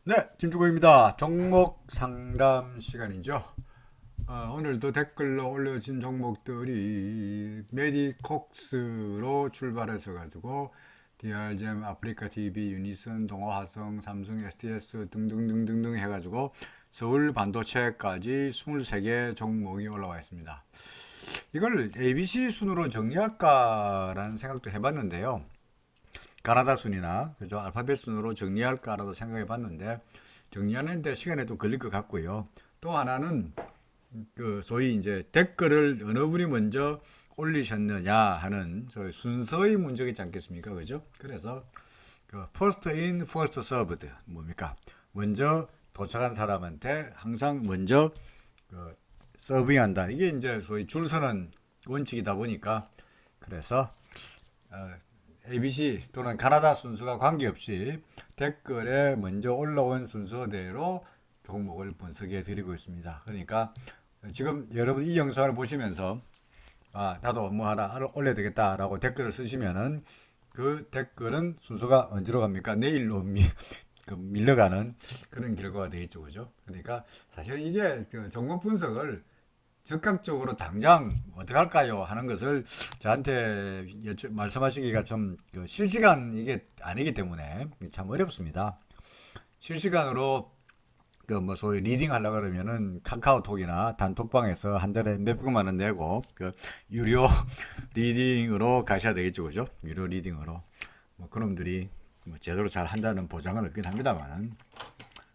네, 김주호입니다. 종목 상담 시간이죠. 오늘도 댓글로 올려진 종목들이 메디콕스로 출발해서 가지고 DRGM, 아프리카TV, 유니슨, 동호화성, 삼성, STS 등등등등등 해가지고 서울 반도체까지 23개 종목이 올라와 있습니다. 이걸 ABC 순으로 정리할까라는 생각도 해봤는데요. 가나다 순이나 그죠, 알파벳 순으로 정리할까라도 생각해 봤는데 정리하는데 시간이 좀 걸릴 것 같고요. 또 하나는 그 소위 이제 댓글을 어느 분이 먼저 올리셨느냐 하는 저희 순서의 문제가 있지 않겠습니까? 그죠? 그래서 그 first in, first served 뭡니까? 먼저 도착한 사람한테 항상 먼저 그 서빙한다. 이게 이제 소위 줄 서는 원칙이다 보니까 그래서 ABC 또는 가나다 순서가 관계없이 댓글에 먼저 올라온 순서대로 종목을 분석해 드리고 있습니다. 그러니까 지금 여러분 이 영상을 보시면서 나도 뭐 하나 올려야 되겠다라고 댓글을 쓰시면은 그 댓글은 순서가 언제로 갑니까? 내일로 밀려가는 그런 결과가 되겠죠. 그죠? 그러니까 사실 이게 그 종목 분석을 즉각적으로 당장 어떡할까요? 하는 것을 저한테 말씀하시기가 좀그 실시간 이게 아니기 때문에 참 어렵습니다. 실시간으로 그 뭐 소위 리딩 하려고 그러면은 카카오톡이나 단톡방에서 한 달에 몇백만 원 내고 그 유료 리딩으로 가셔야 되겠죠. 그죠? 유료 리딩으로. 뭐 그놈들이 뭐 제대로 잘 한다는 보장은 없긴 합니다만은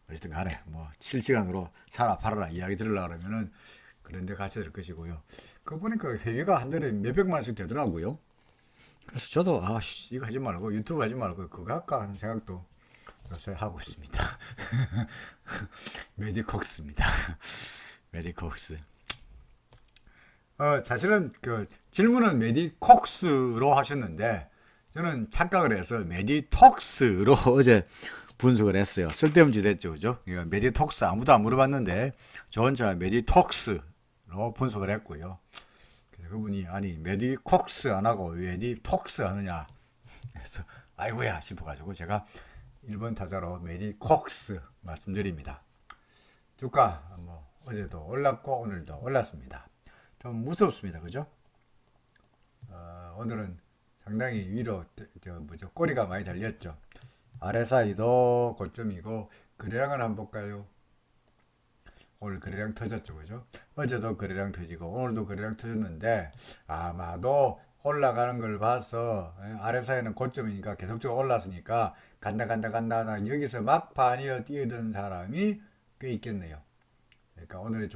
어쨌든 간에 뭐 실시간으로 사라 팔아라 이야기 들으려고 그러면은 그런 데 가셔야 될 것이고요. 그거 보니까 회비가 한 달에 몇백만 원씩 되더라고요. 그래서 저도 이거 하지 말고 유튜브 하지 말고 그거 할까 하는 생각도 요새 하고 있습니다. 메디콕스입니다. 메디콕스. 사실은 그 질문은 메디콕스로 하셨는데 저는 착각을 해서 메디톡스로 어제 분석을 했어요. 쓸데없이 됐죠, 그죠? 메디톡스 아무도 안 물어봤는데 저 혼자 메디톡스로 분석을 했고요. 그래서 그분이 아니 메디콕스 안 하고 메디톡스 하느냐 그래서 아이고야 싶어가지고 제가 1번 타자로 메디콕스 말씀드립니다. 주가 뭐 어제도 올랐고 오늘도 올랐습니다. 좀 무섭습니다, 그죠? 오늘은 상당히 위로 꼬리가 많이 달렸죠. RSI도 고점이고 거래량을 한번 볼까요? 오늘 거래량 터졌죠, 그죠? 어제도 거래량 터지고 오늘도 거래량 터졌는데 아마도 올라가는 걸 봐서 RSI는 고점이니까 계속적으로 올랐으니까 간다 여기서 막판이어 뛰어드는 사람이 꽤 있겠네요. 그러니까 오늘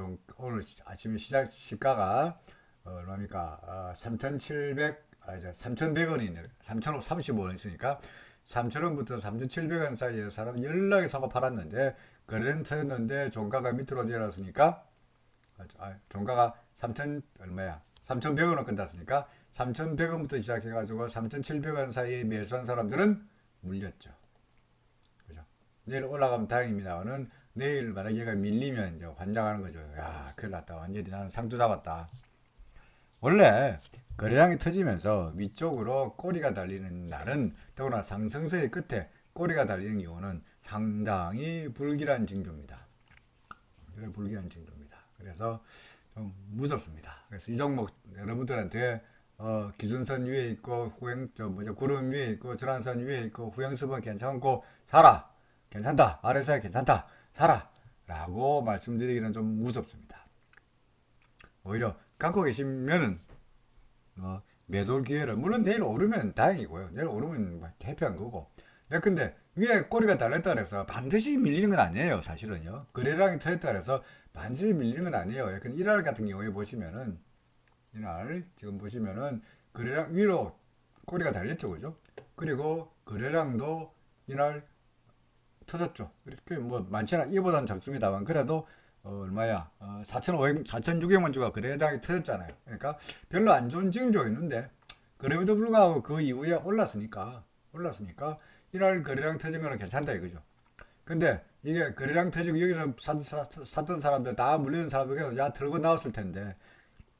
아침에 시작 시가가 얼마입니까? 3,700 3,100원이네. 3,035원 있으니까 3,000원부터 3,700원 사이에 사람 연락이 사고 팔았는데 거래는 터졌는데 종가가 밑으로 내려왔으니까 종가가 3,000 얼마야? 3,100원을 끝났으니까 3,100원부터 시작해가지고 3,700원 사이에 매수한 사람들은 물렸죠. 그죠? 내일 올라가면 다행입니다는 내일 만약 얘가 밀리면 이제 환장하는 거죠. 야, 큰일 났다. 완전히 나는 상투 잡았다. 원래 거래량이 터지면서 위쪽으로 꼬리가 달리는 날은 더구나 상승세의 끝에 꼬리가 달리는 경우는 상당히 불길한 징조입니다. 불길한 징조입니다. 그래서 좀 무섭습니다. 그래서 이 종목 여러분들한테 기준선 위에 있고 구름 위에 있고 전환선 위에 있고 후행습은 괜찮고 사라 괜찮다 RSI 괜찮다 사라 라고 말씀드리기는 좀 무섭습니다. 오히려 갖고 계시면은 매도 기회를 물론 내일 오르면 다행이고요. 내일 오르면 해피한 거고. 근데 위에 꼬리가 달렸다 그래서 반드시 밀리는 건 아니에요. 사실은요. 거래량이 터졌다 그래서 반드시 밀리는 건 아니에요. 근데 이날 같은 경우에 보시면은 이날 지금 보시면은 거래량 위로 꼬리가 달렸죠, 그죠? 그리고 거래량도 이날 터졌죠. 이렇게 뭐 많지는 이보다는 적습니다만 그래도 얼마야? 4,500, 4,600만 주가 거래량이 터졌잖아요. 그러니까 별로 안 좋은 징조였는데 그럼에도 불구하고 그 이후에 올랐으니까 이날 거래량 터진 거는 괜찮다 이거죠. 근데 이게 거래량 터지고 여기서 샀던 사람들 다 물리는 사람들 야 들고 나왔을 텐데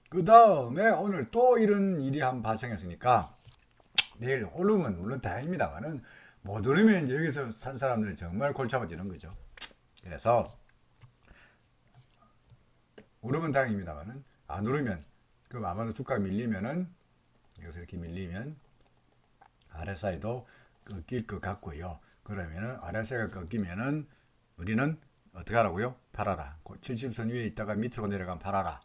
그 다음에 오늘 또 이런 일이 한 발생했으니까 내일 오르면 물론 다행입니다만은 못 오르면 이제 여기서 산 사람들은 정말 골치 아파지는 거죠. 그래서 오르면 다행입니다만은 안 오르면 그럼 아마도 주가가 밀리면은 여기서 이렇게 밀리면 RSI도 꺾일 것 같고요. 그러면은 RSI가 꺾이면은 우리는 어떻게 하라고요? 팔아라. 70선 위에 있다가 밑으로 내려가면 팔아라.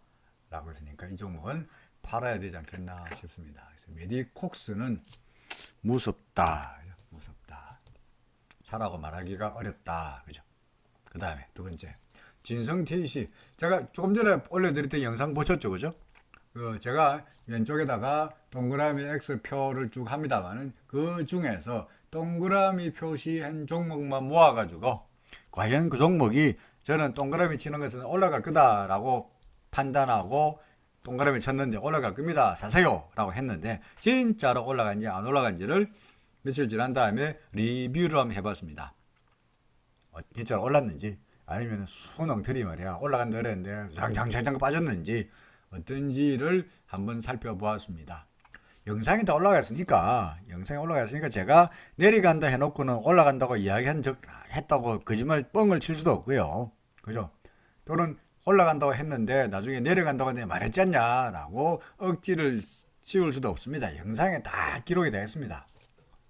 라고 했으니까 이 종목은 팔아야 되지 않겠나 싶습니다. 그래서 메디콕스는 무섭다. 무섭다. 사라고 말하기가 어렵다. 그죠? 그 다음에 두 번째. 진성 TC. 제가 조금 전에 올려드렸던 영상 보셨죠? 그죠? 제가 왼쪽에다가 동그라미 X표를 쭉 합니다만은 그 중에서 동그라미 표시한 종목만 모아가지고 과연 그 종목이 저는 동그라미 치는 것은 올라갈 거다라고 판단하고 동그라미 쳤는데 올라갈 겁니다. 사세요 라고 했는데 진짜로 올라간지 안 올라간지를 며칠 지난 다음에 리뷰를 한번 해봤습니다. 진짜로 올랐는지 아니면 순엉터리 말이야 올라간다 그랬는데 장장 빠졌는지 어떤지를 한번 살펴보았습니다. 영상이 다 올라갔으니까 제가 내려간다 해놓고는 올라간다고 했다고 거짓말 뻥을 칠 수도 없고요. 그죠? 또는 올라간다고 했는데 나중에 내려간다고 내가 말했지 않냐 라고 억지를 씌울 수도 없습니다. 영상에 다 기록이 되어 있습니다.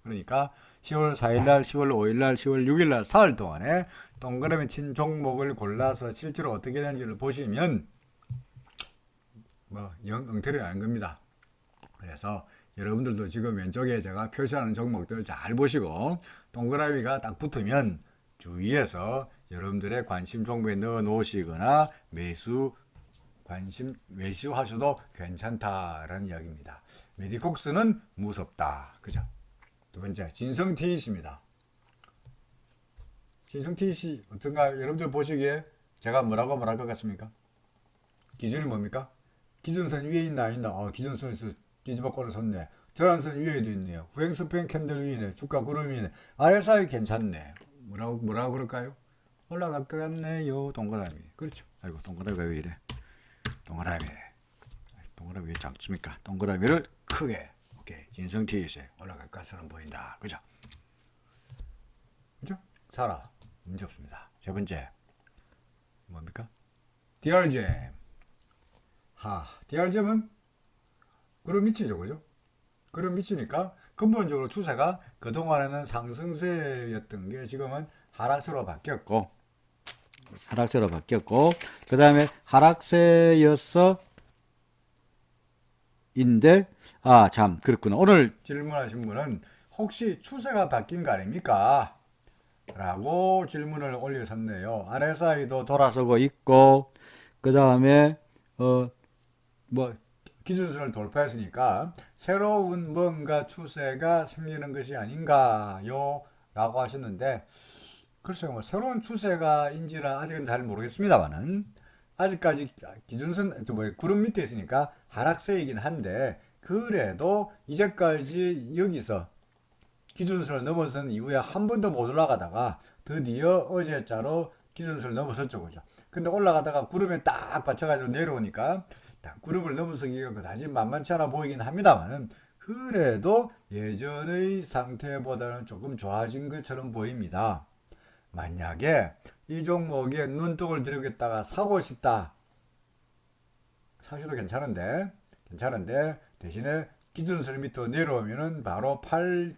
그러니까 10월 4일날, 10월 5일날, 10월 6일날 사흘 동안에 동그라미 친 종목을 골라서 실제로 어떻게 되는지를 보시면 영 엉터리 아닌 겁니다. 그래서 여러분들도 지금 왼쪽에 제가 표시하는 종목들을 잘 보시고 동그라미가 딱 붙으면 주위에서 여러분들의 관심 종목에 넣어 놓으시거나 매수하셔도 괜찮다라는 이야기입니다. 메디콕스는 무섭다. 그죠? 두 번째, 진성 TC입니다. 진성 TC 어떤가 여러분들 보시기에 제가 뭐라고 말할 것 같습니까? 기준이 뭡니까? 기준선 위에 있나 아닌가? 기준선에서 뒤집어 꺼내 섰네. 절한선 위에도 있네요. 후행스팬 캔들 위에네. 주가 구름이네. RSI 괜찮네. 뭐라고 그럴까요? 올라갈 것 같네요. 동그라미. 그렇죠. 아이고 동그라미가 왜 이래? 동그라미 왜 작습니까? 동그라미를 크게. 오케이. 진성 TS에 올라갈 것처럼 보인다. 그죠? 그죠? 사라. 문제 없습니다. 세 번째. 뭡니까? DRGM. DRGM은 그럼 미치죠. 그죠? 그럼 미치니까 근본적으로 추세가 그동안에는 상승세였던 게 지금은 하락세로 바뀌었고 그 다음에 하락세였어 인데 참 그렇구나. 오늘 질문하신 분은 혹시 추세가 바뀐 거 아닙니까? 라고 질문을 올리셨네요. RSI도 돌아서고 있고 그 다음에 기준선을 돌파했으니까 새로운 뭔가 추세가 생기는 것이 아닌가요? 라고 하셨는데 글쎄요, 새로운 추세가인지는 아직은 잘 모르겠습니다만은 아직까지 기준선 구름 밑에 있으니까 하락세이긴 한데 그래도 이제까지 여기서 기준선을 넘어선 이후에 한 번도 못 올라가다가 드디어 어제자로 기준선을 넘어섰죠. 그죠? 근데 올라가다가 구름에 딱 받쳐가지고 내려오니까 딱 구름을 넘어서기가 그다지 만만치 않아 보이긴 합니다만은 그래도 예전의 상태보다는 조금 좋아진 것처럼 보입니다. 만약에 이 종목에 눈독을 들이겠다가 사고 싶다. 사셔도 괜찮은데 대신에 기준선 밑으로 내려오면은 바로 팔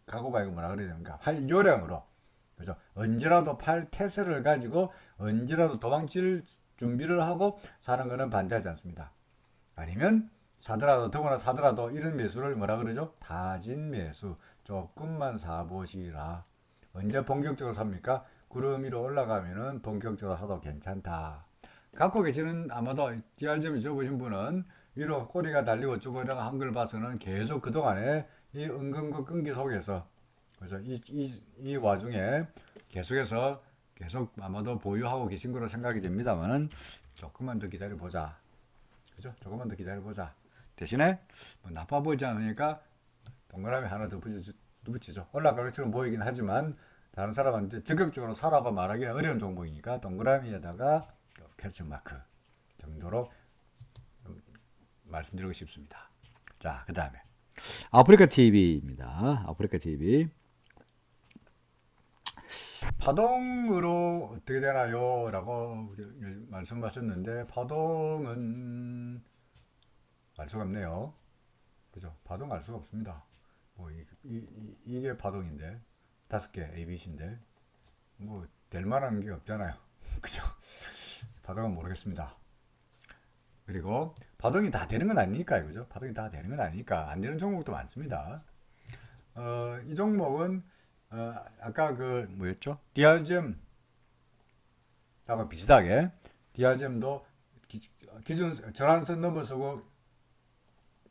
가구가 이거 뭐라 그래야 되는가? 팔 요령으로. 그죠? 언제라도 팔 태세를 가지고 언제라도 도망칠 준비를 하고 사는 거는 반대하지 않습니다. 아니면 더구나 사더라도 이런 매수를 뭐라 그러죠? 다진 매수. 조금만 사보시라. 언제 본격적으로 삽니까? 구름 위로 올라가면은 본격적으로 사도 괜찮다. 갖고 계시는 아마도 DR점 잊어보신 분은 위로 꼬리가 달리고 쭈그려가 한 걸 봐서는 계속 그동안에 이 은근거 끈기 속에서 그래서 이 와중에 계속 아마도 보유하고 계신 거로 생각이 됩니다만은 조금만 더 기다려 보자. 그죠? 조금만 더 기다려 보자. 대신에 나빠 보이지 않으니까 동그라미 하나 더 붙이죠. 올라갈 것처럼 보이긴 하지만 다른 사람한테 적극적으로 사라고 말하기 어려운 종목이니까 동그라미에다가 퀘스천 마크 정도로 말씀드리고 싶습니다. 자, 그 다음에 아프리카 TV입니다. 아프리카 TV. 파동으로 어떻게 되나요? 라고 말씀하셨는데, 파동은 알 수가 없네요. 그죠? 파동 알 수가 없습니다. 뭐, 이게 파동인데, 5개 ABC인데, 뭐, 될 만한 게 없잖아요. 그죠? 파동은 모르겠습니다. 그리고, 파동이 다 되는 건 아니니까, 그죠? 파동이 다 되는 건 아니니까, 안 되는 종목도 많습니다. 이 종목은, 아까 그, 뭐였죠? DRGM 하고 비슷하게, DRGM도 기준, 전환선 넘어서고,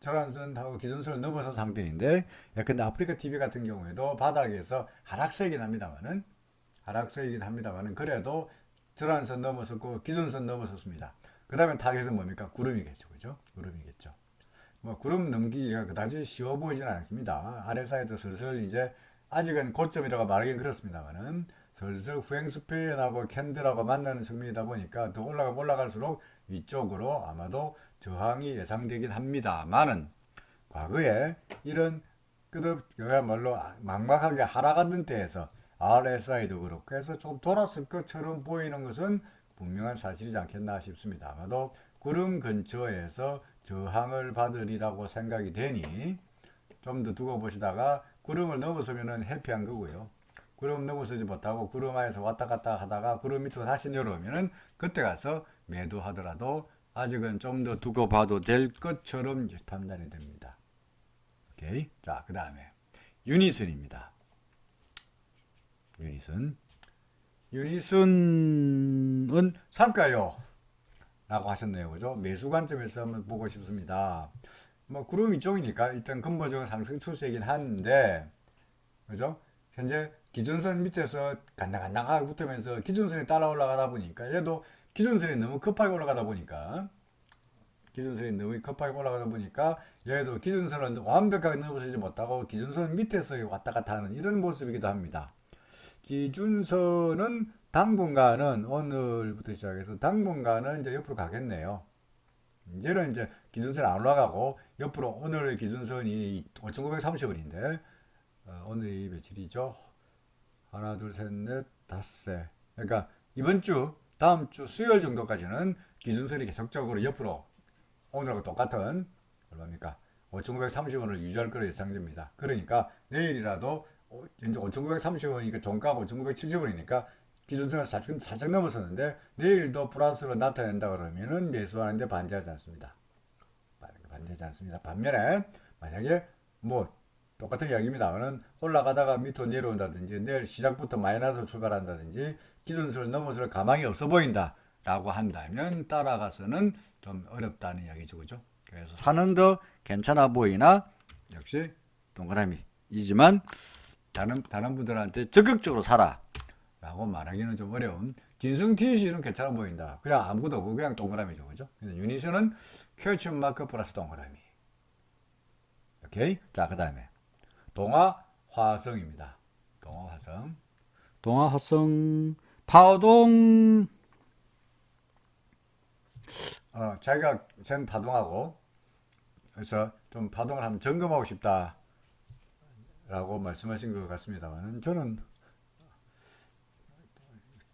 전환선하고 기준선을 넘어선 상태인데, 근데 아프리카 TV 같은 경우에도 바닥에서 하락세이긴 합니다만은, 그래도 전환선 넘어섰고 기준선 넘어섰습니다. 그 다음에 타겟은 뭡니까? 구름이겠죠. 그죠? 구름이겠죠. 뭐 구름 넘기기가 그다지 쉬워 보이지는 않습니다. RSI도 슬슬 이제 아직은 고점이라고 말하긴 그렇습니다만은 슬슬 후행스팬하고 캔들하고 만나는 측면이다 보니까 더 올라갈수록 위쪽으로 아마도 저항이 예상되긴 합니다만은 과거에 이런 그야말로 막막하게 하락하던 때에서 RSI도 그렇고 해서 좀 돌았을 것처럼 보이는 것은 분명한 사실이지 않겠나 싶습니다. 아마도 구름 근처에서 저항을 받으리라고 생각이 되니 좀 더 두고 보시다가 구름을 넘어서면은 해피한 거고요. 구름 넘어서지 못하고 구름 안에서 왔다 갔다 하다가 구름 밑으로 다시 내려오면은 그때 가서 매도하더라도 아직은 좀 더 두고 봐도 될 것처럼 판단이 됩니다. 오케이. 자, 그 다음에 유니슨입니다. 유니슨은 살까요? 라고 하셨네요. 그죠? 매수 관점에서 한번 보고 싶습니다. 뭐, 구름 이쪽이니까 일단 근본적인 상승 추세이긴 한데, 그죠? 현재 기준선 밑에서 간당간당하게 붙으면서 기준선이 따라 올라가다 보니까, 얘도 기준선이 너무 급하게 올라가다 보니까, 얘도 기준선을 완벽하게 넘어서지 못하고 기준선 밑에서 왔다 갔다 하는 이런 모습이기도 합니다. 기준선은 당분간은 오늘부터 시작해서 당분간은 이제 옆으로 가겠네요. 이제는 이제 기준선 안 올라가고 옆으로 오늘의 기준선이 5,930원인데 오늘이 며칠이죠? 하나, 둘, 셋, 넷, 다섯. 그러니까 이번 주, 다음 주 수요일 정도까지는 기준선이 계속적으로 옆으로 오늘하고 똑같은 얼마입니까? 5,930원을 유지할 거로 예상됩니다. 그러니까 내일이라도 이제 5,930원이니까 종가가 5,970원이니까 기준선을 살짝 넘어섰는데 내일도 플러스로 나타낸다 그러면은 매수하는데 반대하지 않습니다. 반면에 만약에 뭐 똑같은 이야기입니다만은 올라가다가 밑으로 내려온다든지 내일 시작부터 마이너스로 출발한다든지 기준선을 넘어설 가망이 없어 보인다라고 한다면 따라가서는 좀 어렵다는 이야기죠. 그죠? 그래서 사는 더 괜찮아 보이나 역시 동그라미이지만 다른 분들한테 적극적으로 사라 라고 말하기는 좀 어려운 진성 TC는 괜찮아 보인다. 그냥 아무것도 없고 그냥 동그라미죠. 그죠? 유니슨은 퀘스천 마크 플러스 동그라미. 오케이? 자, 그 다음에 동아화성입니다. 동아화성 파동. 자기가 센 파동하고 그래서 좀 파동을 한번 점검하고 싶다라고 말씀하신 것 같습니다만 저는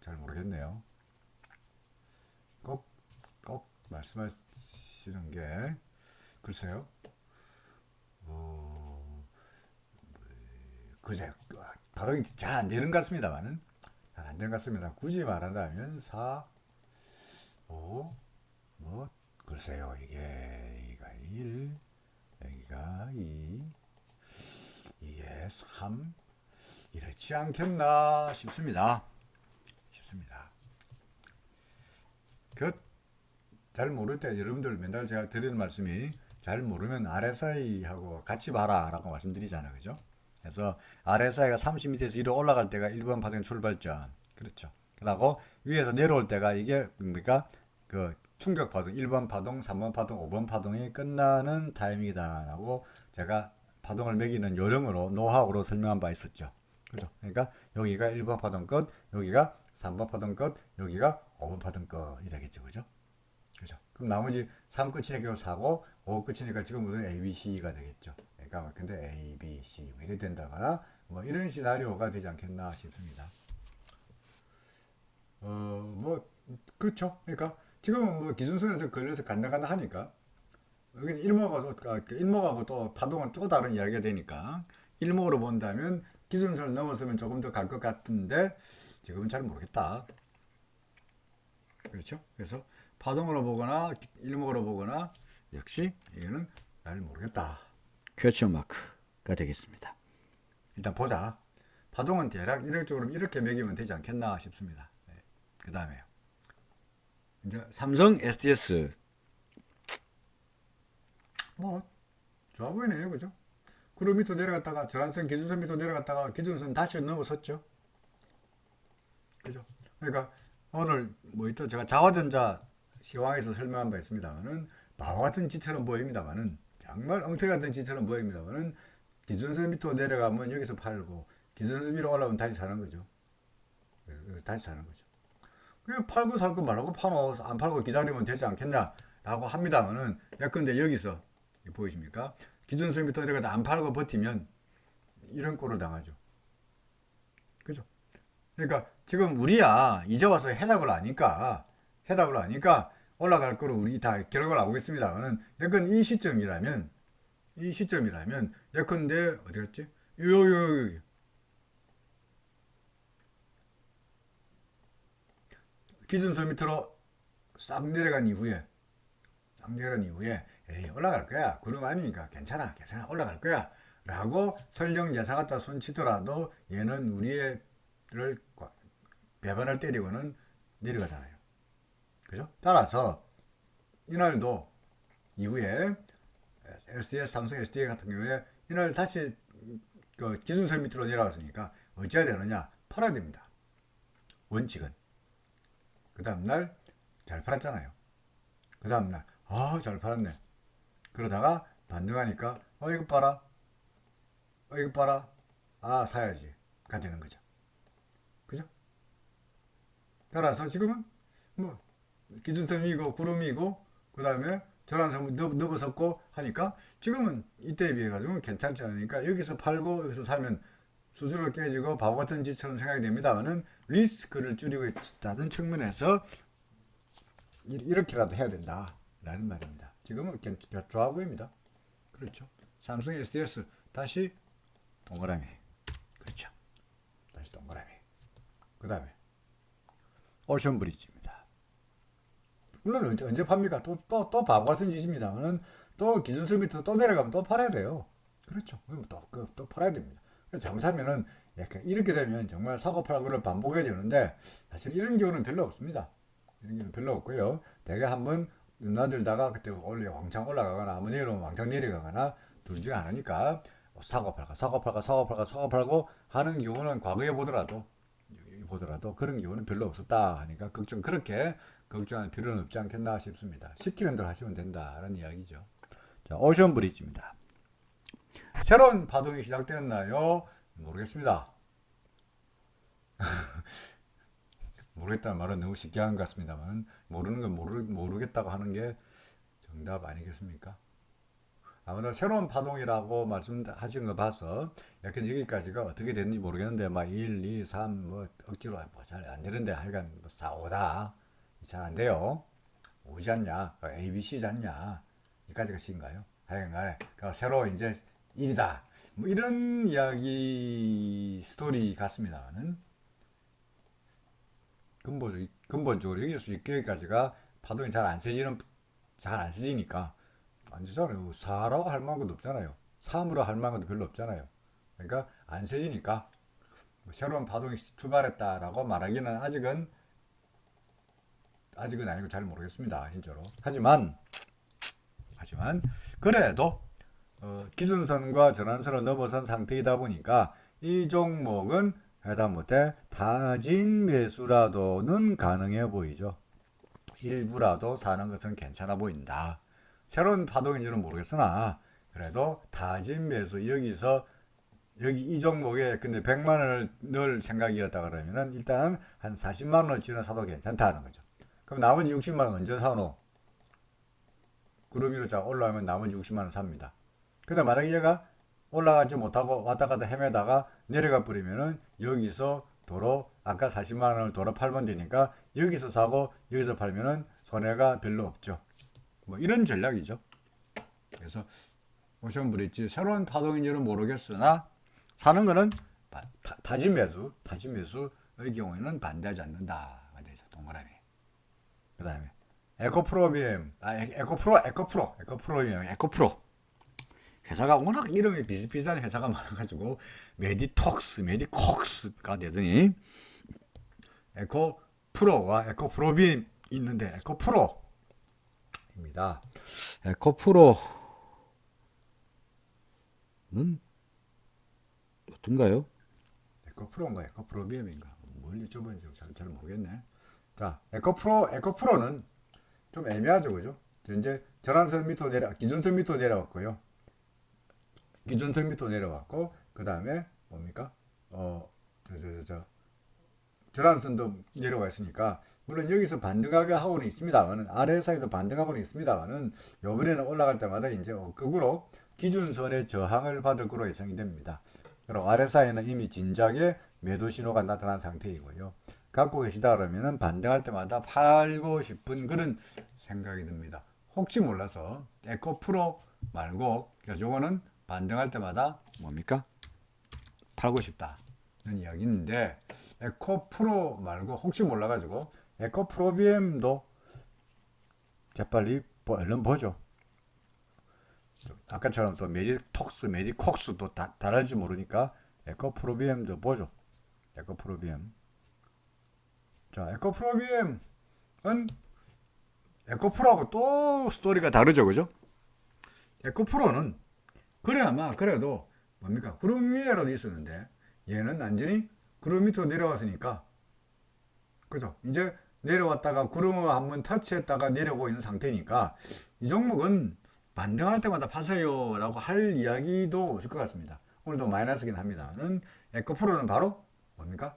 잘 모르겠네요. 꼭 말씀하시는 게 글쎄요. 그제 파동이 잘 안 되는 것 같습니다만은 잘 안 되는 것 같습니다. 굳이 말한다면 4, 5, 뭐 글쎄요. 여기가 1, 여기가 2, 이게 3 이렇지 않겠나 싶습니다. 그 잘 모를 때 여러분들 맨날 제가 드리는 말씀이 잘 모르면 RSI하고 같이 봐라라고 말씀드리잖아요. 그죠? 그래서 RSI가 30m에서 위로 올라갈 때가 1번 파동 출발점. 그렇죠. 그리고 위에서 내려올 때가 이게 뭡니까? 그 충격 파동 1번 파동, 3번 파동, 5번 파동이 끝나는 타이밍이다라고 제가 파동을 매기는 요령으로 노하우로 설명한 바 있었죠. 그죠? 그러니까 여기가 1번 파동 끝, 여기가 3번 파동 끝, 여기가 5번 파동 끝이 되겠죠. 그죠? 그죠? 그럼 나머지 3 끝이니까 4고 5 끝이니까 지금부터 ABC가 되겠죠. 그러니까 근데 A, B, C 뭐 이래 된다거나 뭐 이런 시나리오가 되지 않겠나 싶습니다. 뭐 그렇죠. 그러니까 지금은 뭐 기준선에서 걸려서 간다간다 하니까 여기 일목하고 또 파동은 또 다른 이야기가 되니까 일목으로 본다면 기준선을 넘어서면 조금 더 갈 것 같은데 지금은 잘 모르겠다. 그렇죠? 그래서 파동으로 보거나 일목으로 보거나 역시 이거는 잘 모르겠다. 퀘스천 마크가 되겠습니다. 일단 보자. 파동은 대략 이렇게 이렇게 매기면 되지 않겠나 싶습니다. 네. 그 다음에요. 이제 삼성 SDS 뭐 좋아 보이네요, 그죠? 그룹 밑으로 내려갔다가 전환선 기준선 밑으로 내려갔다가 기준선 다시 넘어섰죠. 그죠? 그러니까 오늘 뭐 이또 제가 자화전자 시황에서 설명한 바 있습니다만은 바보 같은 짓처럼 보입니다만은 정말 엉터리 같은 짓처럼 보입니다만은 기준선 밑으로 내려가면 여기서 팔고 기준선 위로 올라오면 다시 사는 거죠. 다시 사는 거죠. 그냥 팔고 살 거 말하고 파노 안 팔고 기다리면 되지 않겠냐라고 합니다만은 예컨대 여기서 보이십니까? 기준선 밑으로 내려가다 안 팔고 버티면 이런 꼴을 당하죠. 그죠? 그러니까 지금 우리야 이제 와서 해답을 아니까 올라갈 거로 우리 다 결과를 알고 있습니다만은 예컨 이 시점이라면 예컨대 어디였지? 여기 기준선 밑으로 싹 내려간 이후에 에이 올라갈 거야 그럼 아니니까 괜찮아 올라갈 거야 라고 설령 예사 갖다 손치더라도 얘는 우리를 배반을 때리고는 내려가잖아요. 그죠? 따라서 이날도 이후에 삼성 SDI 같은 경우에 이날 다시 그 기준선 밑으로 내려갔으니까 어찌해야 되느냐? 팔아야 됩니다. 원칙은. 그 다음날 잘 팔았잖아요. 그 다음날 잘 팔았네. 그러다가 반등하니까 이거 봐라 사야지 가 되는 거죠. 그죠? 따라서 지금은 뭐 기준선이고 구름이고 그 다음에 전환선 넘어섰고 하니까 지금은 이때에 비해 가지고는 괜찮지 않으니까 여기서 팔고 여기서 사면 수수료 깨지고 바보 같은 짓처럼 생각이 됩니다만은 리스크를 줄이고 있다는 측면에서 이렇게라도 해야 된다라는 말입니다. 지금은 좋아 보입니다. 그렇죠. 삼성 SDS 다시 동그라미. 그렇죠. 다시 동그라미. 그 다음에 오션 브릿지입니다. 물론 언제 팝니까? 또 바보 같은 짓입니다만은 또 기준선 밑으로 또 내려가면 또 팔아야 돼요. 그렇죠. 또 팔아야 됩니다. 잘못하면은 약간 이렇게 되면 정말 사고 팔고를 반복해야 되는데 사실 이런 경우는 별로 없습니다. 이런 경우는 별로 없고요. 대개 한번 눈나들다가 그때 왕창 올라가거나 한번 내려오면 왕창 내려가거나 둘 중에 하나니까 사고 팔고 하는 경우는 과거에 보더라도 그런 경우는 별로 없었다 하니까 그렇게 걱정할 필요는 없지 않겠나 싶습니다. 시키는 대로 하시면 된다는 이야기죠. 자, 오션 브릿지입니다. 새로운 파동이 시작되었나요? 모르겠습니다. 모르겠다는 말은 너무 쉽게 하는 것 같습니다만 모르는 건 모르겠다고 하는 게 정답 아니겠습니까? 아무튼 새로운 파동이라고 말씀하신 거 봐서 약간 여기까지가 어떻게 됐는지 모르겠는데 막 1, 2, 3 뭐 억지로 잘 안 되는데 하여간 4, 5다 잘 안 돼요. 오지 않냐? A, B, C지 않냐? 여기까지가 C인가요? 하여간 간에 새로 이제 1이다. 뭐 이런 이야기 스토리 같습니다만은 근본적으로 여기까지가 파동이 잘 안 세지니까 안 되잖아요. 4라고 할 만한 것도 없잖아요. 3으로 할 만한 것도 별로 없잖아요. 그러니까 안 세지니까 새로운 파동이 출발했다라고 말하기는 아직은 아니고 잘 모르겠습니다. 진짜로. 하지만 그래도 기준선과 전환선을 넘어선 상태이다 보니까 이 종목은 하다못해 타진 매수라도는 가능해 보이죠. 일부라도 사는 것은 괜찮아 보인다. 새로운 파동인지는 모르겠으나 그래도 타진 매수 여기 이 종목에 근데 100만 원을 넣을 생각이었다 그러면은 일단은 한 40만 원어치는 사도 괜찮다는 거죠. 그럼 나머지 60만 원 언제 사노? 구름 위로 자 올라오면 나머지 60만 원 삽니다. 근데 만약에 얘가 올라가지 못하고 왔다 갔다 헤매다가 내려가 버리면은 여기서 도로 아까 40만 원을 도로 팔면 되니까 여기서 사고 여기서 팔면은 손해가 별로 없죠. 뭐 이런 전략이죠. 그래서 오션 브릿지 새로운 파동인지는 모르겠으나 사는 거는 타진 매수의 경우에는 반대하지 않는다가 되죠. 동그라미. 그 다음에 에코프로비엠, 에코프로비엠, 에코프로. 회사가 워낙 이름이 비슷비슷한 회사가 많아가지고 메디콕스가 되더니 에코프로와 에코프로비엠 있는데 에코프로입니다. 에코프로는 어떤가요? 에코프로인가 에코프로비엠인가 뭘 여쭤보는지 잘 모르겠네. 자, 에코프로는 좀 애매하죠, 그죠? 이제 전환선 밑으로 기준선 밑으로 내려왔고요. 기준선 밑으로 내려왔고, 그 다음에 뭡니까? 전환선도 내려와 있으니까, 물론 여기서 반등하게 하고는 있습니다만은, 아래사이도 반등하고는 있습니다만은, 요번에는 올라갈 때마다 이제 극으로 기준선의 저항을 받을 거로 예상이 됩니다. 그리고 아래사이는 이미 진작에 매도 신호가 나타난 상태이고요. 갖고 계시다 그러면은 반등할 때마다 팔고 싶은 그런 생각이 듭니다. 혹시 몰라서 에코프로 말고 그래서 요거는 반등할 때마다 뭡니까? 팔고 싶다는 이야기인데 에코프로 말고 혹시 몰라가지고 에코프로비엠도 재빨리 얼른 보죠. 아까처럼 또 메디콕스도 다를지 모르니까 에코프로비엠도 보죠. 에코프로비엠. 자, 에코프로비엠은 에코프로하고 또 스토리가 다르죠, 그죠? 에코프로는 그래야만 그래도 뭡니까? 구름 위에라도 있었는데 얘는 완전히 구름 밑으로 내려왔으니까 그죠? 이제 내려왔다가 구름을 한번 터치했다가 내려오고 있는 상태니까 이 종목은 반등할 때마다 파세요 라고 할 이야기도 없을 것 같습니다. 오늘도 마이너스긴 합니다는 에코프로는 바로 뭡니까?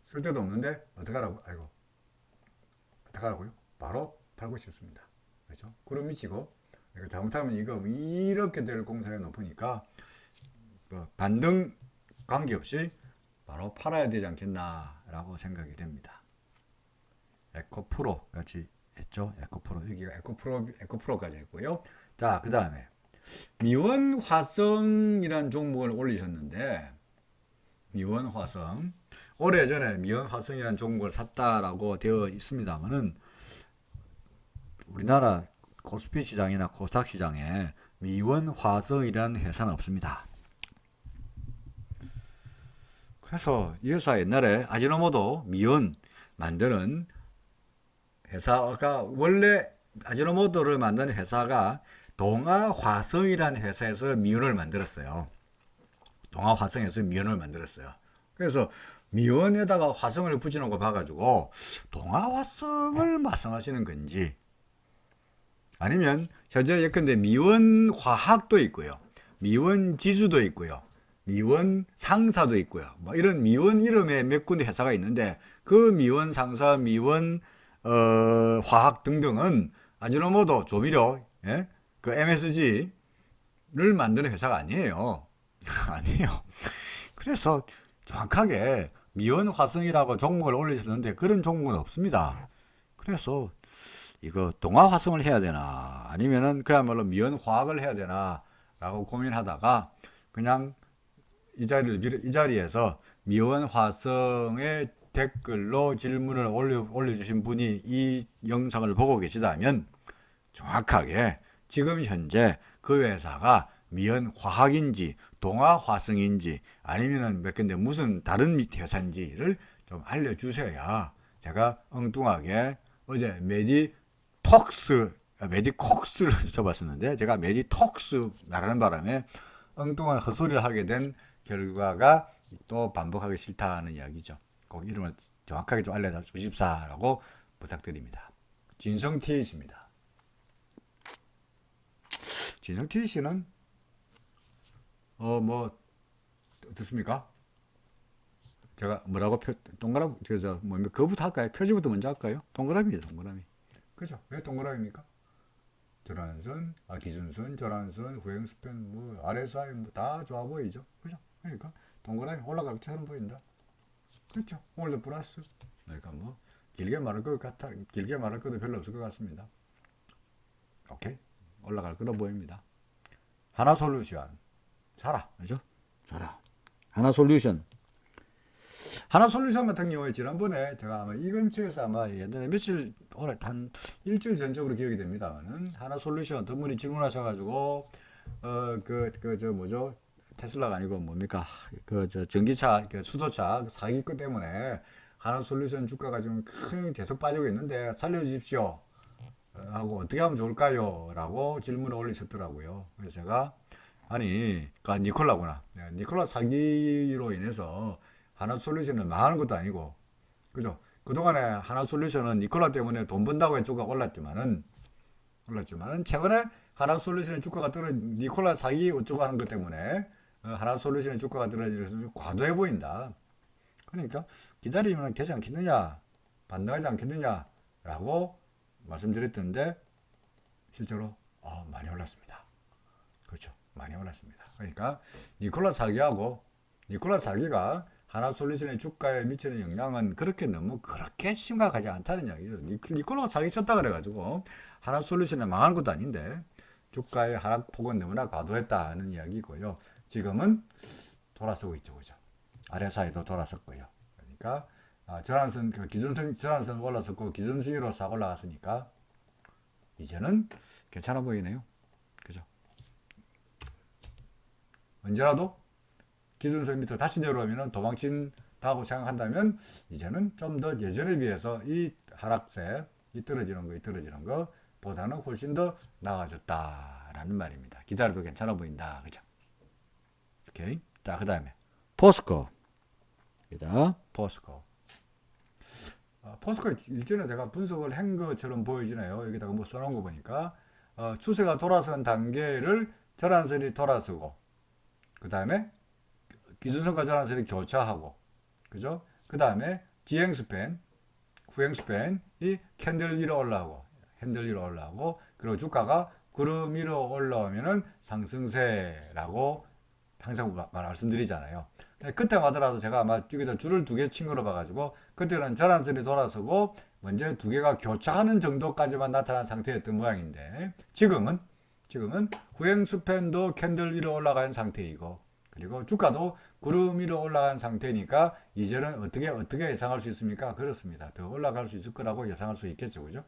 쓸데도 없는데 어떡하라고? 아이고 어떡하라고요? 바로 팔고 싶습니다. 그렇죠? 구름 미치고 잘못하면 이거 이렇게 될 공산이 높으니까 뭐 반등 관계없이 바로 팔아야 되지 않겠나라고 생각이 됩니다. 에코프로 같이 했죠? 에코프로 여기가 에코프로까지 했고요. 자, 그 다음에 미원화성이라는 종목을 올리셨는데 미원화성 오래전에 미원화성이라는 종목을 샀다라고 되어 있습니다만은 우리나라 코스피 시장이나 코스닥 시장에 미원화성이라는 회사는 없습니다. 그래서 이 회사 옛날에 아지노모토 미원 만드는 회사가 원래 아지노모토를 만드는 회사가 동아화성이라는 회사에서 미원을 만들었어요. 동아화성에서 미원을 만들었어요. 그래서 미원에다가 화성을 붙여놓은 거 봐가지고 동아화성을 말씀하시는 건지 아니면 현재 예컨대 미원화학도 있고요. 미원지수도 있고요. 미원상사도 있고요. 뭐 이런 미원 이름의 몇 군데 회사가 있는데 그 미원상사, 화학 등등은 아지노모토 조미료, 예? 그 MSG를 만드는 회사가 아니에요. 아니에요. 그래서 정확하게 미원화성이라고 종목을 올리셨는데 그런 종목은 없습니다. 그래서 이거 동아화성을 해야 되나 아니면은 그야말로 미원화학을 해야 되나 라고 고민하다가 그냥 이 자리에서 미원화성의 댓글로 질문을 올려주신 분이 이 영상을 보고 계시다면 정확하게 지금 현재 그 회사가 미연화학인지 동아화성인지 아니면은 몇 개인데 무슨 다른 회사인지를 좀 알려주셔야 제가 엉뚱하게 어제 메디콕스를 써봤었는데 제가 메디톡스 말하는 바람에 엉뚱한 헛소리를 하게 된 결과가 또 반복하기 싫다는 이야기죠. 꼭 이름을 정확하게 좀 알려주십사라고 부탁드립니다. 진성TH입니다. 진성TH는 뭐 어떻습니까? 제가 뭐라고 동그라미 그래서 그거부터 할까요? 표지부터 먼저 할까요? 동그라미죠, 동그라미. 그죠? 왜 동그라미입니까? 전환선, 기준선, 전환선, 후행스팬, 뭐 RSI 뭐 다 좋아 보이죠. 그죠? 그러니까 동그라미 올라갈 것처럼 보인다. 그렇죠? 오늘도 플러스. 그러니까 뭐 길게 말할 것 같아. 길게 말할 것도 별로 없을 것 같습니다. 오케이? 올라갈 거로 보입니다. 하나솔루션. 사라. 그죠? 자라. 하나솔루션. 하나솔루션 같은 경우에 지난번에 제가 아마 이 근처에서 아마 예전에 며칠 오래 한 일주일 전적으로 기억이 됩니다만은 하나솔루션 어떤 분이 질문하셔가지고 저 뭐죠? 테슬라가 아니고 뭡니까? 그 저 전기차, 그 수소차 사기 것 때문에 하나솔루션 주가가 지금 큰 계속 빠지고 있는데 살려주십시오. 하고 어떻게 하면 좋을까요? 라고 질문을 올리셨더라고요. 그래서 제가 아니, 니콜라구나. 니콜라 사기로 인해서 하나솔루션은 망하는 것도 아니고, 그죠? 그동안에 하나솔루션은 니콜라 때문에 돈 번다고 해서 주가가 올랐지만은 최근에 하나솔루션의 주가가 니콜라 사기 어쩌고 하는 것 때문에 하나솔루션의 주가가 떨어지면서 좀 과도해 보인다. 그러니까 기다리면 되지 않겠느냐, 반등하지 않겠느냐라고 말씀드렸던데 실제로 많이 올랐습니다. 그렇죠. 많이 올랐습니다. 그러니까 니콜라 사기가 하나솔루션의 주가에 미치는 영향은 그렇게 심각하지 않다는 이야기죠. 니콜라가 사기 쳤다 그래가지고 하나솔루션에 망한 것도 아닌데 주가의 하락폭은 너무나 과도했다는 이야기고요. 지금은 돌아서고 있죠, 그죠? RSI도 돌아섰고요. 그러니까 전환선 기준선 전환선 올라섰고 기준선 위로 싹 올라갔으니까 이제는 괜찮아 보이네요. 그죠? 언제라도 기준선 밑으로 다시 내려오면 도망친다고 생각한다면 이제는 좀 더 예전에 비해서 이 하락세, 이 떨어지는 거 보다는 훨씬 더 나아졌다라는 말입니다. 기다려도 괜찮아 보인다. 그죠? 오케이. 자, 그 다음에 포스코. 여기다. 포스코. 포스코 일전에 제가 분석을 한 것처럼 보여지네요. 여기다가 뭐 써놓은 거 보니까 추세가 돌아선 단계를 전환선이 돌아서고 그 다음에 기준선과 전환선이 교차하고 그죠? 그 다음에 지행스팬, 후행스팬이 캔들 위로 올라오고 핸들 위로 올라오고 그리고 주가가 구름 위로 올라오면은 상승세라고 항상 말씀드리잖아요. 그때마다라도 제가 아마 여기다 줄을 2개 친 거로 봐가지고 그때는 전환선이 돌아서고 먼저 2개가 교차하는 정도까지만 나타난 상태였던 모양인데 지금은 후행스팬도 캔들 위로 올라간 상태이고 그리고 주가도 구름 위로 올라간 상태니까 이제는 어떻게 예상할 수 있습니까? 그렇습니다. 더 올라갈 수 있을 거라고 예상할 수 있겠죠, 그죠?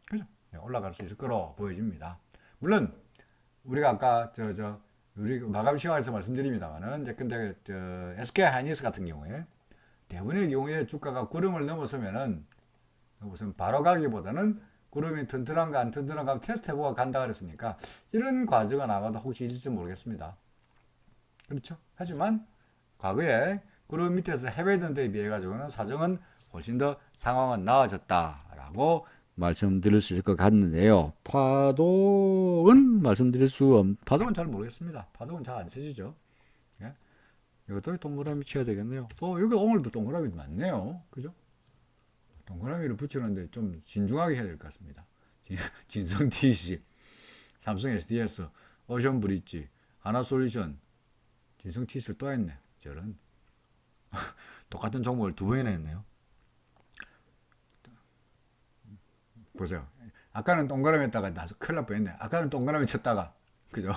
그죠? 올라갈 수 있을 거로 보여집니다. 물론 우리가 아까 우리 마감 시간에서 말씀드립니다만은 근데 SK 하이닉스 같은 경우에 대부분의 경우에 주가가 구름을 넘어서면은 무슨 바로 가기보다는 구름이 튼튼한가 안 튼튼한가 테스트해보고 간다 그랬으니까 이런 과정은 아마도 혹시 있을지 모르겠습니다. 그렇죠? 하지만 과거에 구름 밑에서 헤매던 데에 비해 가지고는 사정은 훨씬 더 상황은 나아졌다라고 말씀드릴 수 있을 것 같는데요. 파동은 파동은 잘 모르겠습니다. 파동은 잘 안 쓰시죠. 예? 이것도 동그라미 쳐야 되겠네요. 여기 오늘도 동그라미 많네요. 그죠? 동그라미를 붙이는데 좀 신중하게 해야 될 것 같습니다. 진성 DC, 삼성 SDS, 오션 브릿지, 하나솔루션, 진성 TC를 또 했네. 저런 똑같은 종목을 2번이나 했네요. 보세요. 아까는 동그라미 했다가 나서 큰일 날 뻔했네. 아까는 동그라미 쳤다가 그죠?